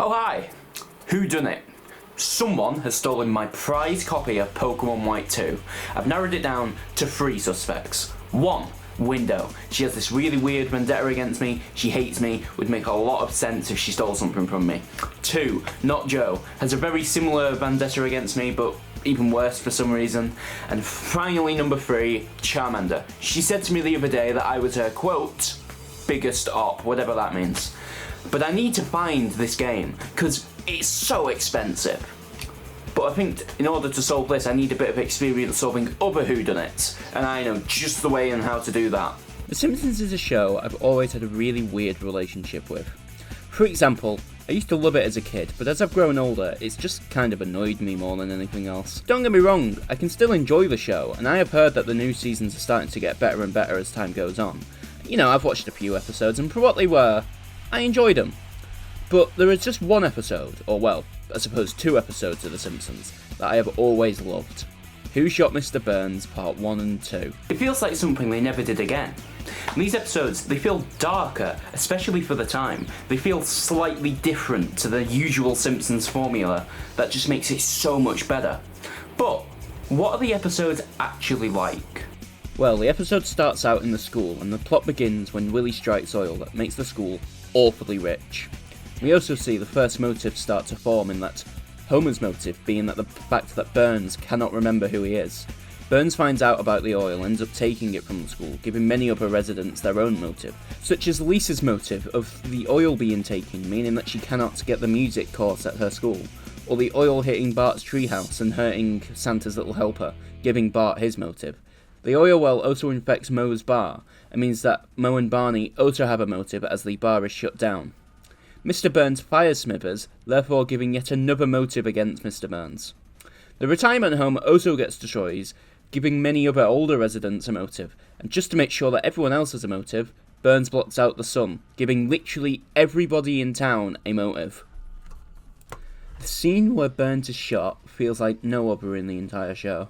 Oh hi! Whodunit? Someone has stolen my prized copy of Pokemon White 2. I've narrowed it down to 3 suspects. 1. Window. She has this really weird vendetta against me. She hates me. Would make a lot of sense if she stole something from me. 2. Not Joe. Has a very similar vendetta against me, but even worse for some reason. And finally, number 3, Charmander. She said to me the other day that I was her, quote, biggest op, whatever that means. But I need to find this game, because it's so expensive. But I think in order to solve this, I need a bit of experience solving other whodunits, and I know just the way and how to do that. The Simpsons is a show I've always had a really weird relationship with. For example, I used to love it as a kid, but as I've grown older, it's just kind of annoyed me more than anything else. Don't get me wrong, I can still enjoy the show, and I have heard that the new seasons are starting to get better and better as time goes on. You know, I've watched a few episodes, and for what they were, I enjoyed them. But there is just one episode, or well, I suppose 2 episodes of The Simpsons, that I have always loved. Who Shot Mr. Burns, Part 1 and 2. It feels like something they never did again. These episodes, they feel darker, especially for the time. They feel slightly different to the usual Simpsons formula that just makes it so much better. But what are the episodes actually like? Well, the episode starts out in the school, and the plot begins when Willie strikes oil that makes the school awfully rich. We also see the first motive start to form in that Homer's motive being that the fact that Burns cannot remember who he is. Burns finds out about the oil and ends up taking it from the school, giving many other residents their own motive, such as Lisa's motive of the oil being taken, meaning that she cannot get the music course at her school, or the oil hitting Bart's treehouse and hurting Santa's little helper, giving Bart his motive. The oil well also infects Moe's bar, and means that Moe and Barney also have a motive as the bar is shut down. Mr. Burns fires Smithers, therefore giving yet another motive against Mr. Burns. The retirement home also gets destroyed, giving many other older residents a motive, and just to make sure that everyone else has a motive, Burns blots out the sun, giving literally everybody in town a motive. The scene where Burns is shot feels like no other in the entire show.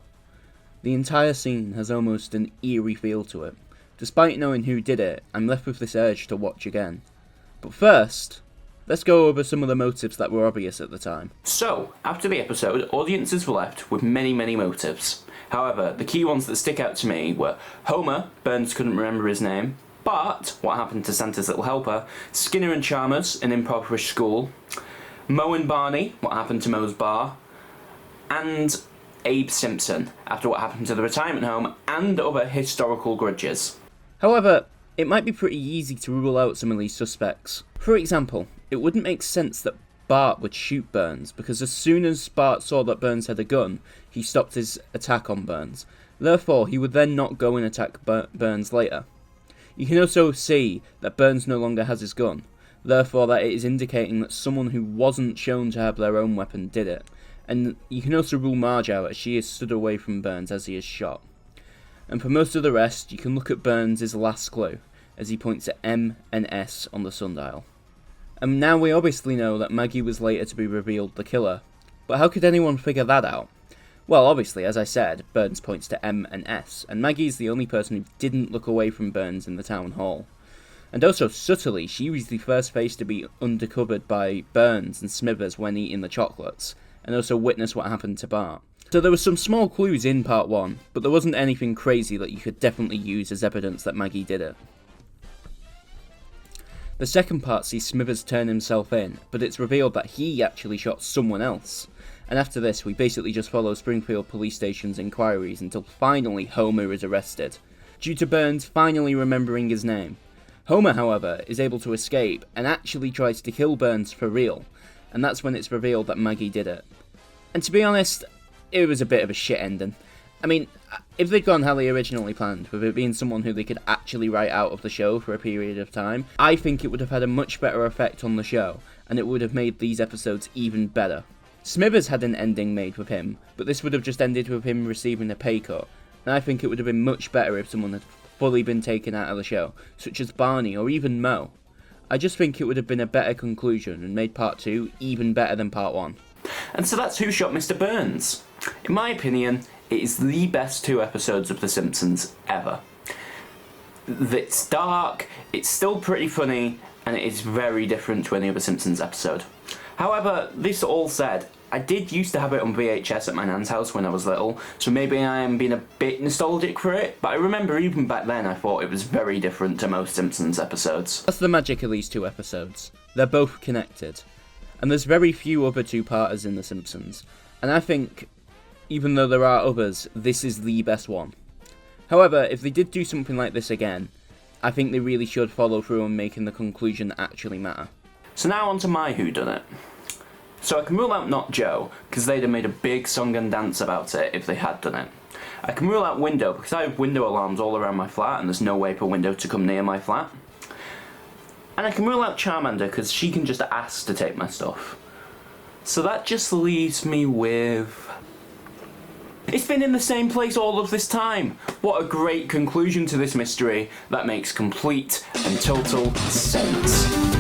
The entire scene has almost an eerie feel to it. Despite knowing who did it, I'm left with this urge to watch again. But first, let's go over some of the motives that were obvious at the time. So, after the episode, audiences were left with many motives. However, the key ones that stick out to me were Homer, Burns couldn't remember his name, Bart, what happened to Santa's little helper, Skinner and Chalmers, an impoverished school, Moe and Barney, what happened to Moe's bar, and Abe Simpson, after what happened to the retirement home, and other historical grudges. However, it might be pretty easy to rule out some of these suspects. For example, it wouldn't make sense that Bart would shoot Burns, because as soon as Bart saw that Burns had a gun, he stopped his attack on Burns. Therefore, he would then not go and attack Burns later. You can also see that Burns no longer has his gun, therefore that it is indicating that someone who wasn't shown to have their own weapon did it. And you can also rule Marge out as she is stood away from Burns as he is shot. And for most of the rest, you can look at Burns' last clue, as he points at M and S on the sundial. And now we obviously know that Maggie was later to be revealed the killer, but how could anyone figure that out? Well, obviously, as I said, Burns points to M and S, and Maggie is the only person who didn't look away from Burns in the town hall. And also, subtly, she was the first face to be undercovered by Burns and Smithers when eating the chocolates, and also witness what happened to Bart. So there were some small clues in part 1, but there wasn't anything crazy that you could definitely use as evidence that Maggie did it. The second part sees Smithers turn himself in, but it's revealed that he actually shot someone else. And after this, we basically just follow Springfield Police Station's inquiries until finally Homer is arrested, due to Burns finally remembering his name. Homer, however, is able to escape and actually tries to kill Burns for real, and that's when it's revealed that Maggie did it. And to be honest, it was a bit of a shit ending. I mean, if they'd gone how they originally planned, with it being someone who they could actually write out of the show for a period of time, I think it would have had a much better effect on the show, and it would have made these episodes even better. Smithers had an ending made with him, but this would have just ended with him receiving a pay cut, and I think it would have been much better if someone had fully been taken out of the show, such as Barney or even Moe. I just think it would have been a better conclusion and made part 2 even better than part 1. And so that's Who Shot Mr. Burns. In my opinion, it is the best 2 episodes of The Simpsons ever. It's dark, it's still pretty funny, and it is very different to any other Simpsons episode. However, this all said, I did used to have it on VHS at my nan's house when I was little, so maybe I am being a bit nostalgic for it, but I remember even back then I thought it was very different to most Simpsons episodes. That's the magic of these two episodes. They're both connected. And there's very few other two-parters in The Simpsons, and I think, even though there are others, this is the best one. However, if they did do something like this again, I think they really should follow through on making the conclusion actually matter. So now on to my whodunit. So I can rule out Not Joe, because they'd have made a big song and dance about it if they had done it. I can rule out Window, because I have window alarms all around my flat and there's no way for Window to come near my flat. And I can rule out Charmander, because she can just ask to take my stuff. So that just leaves me with... It's been in the same place all of this time! What a great conclusion to this mystery that makes complete and total sense.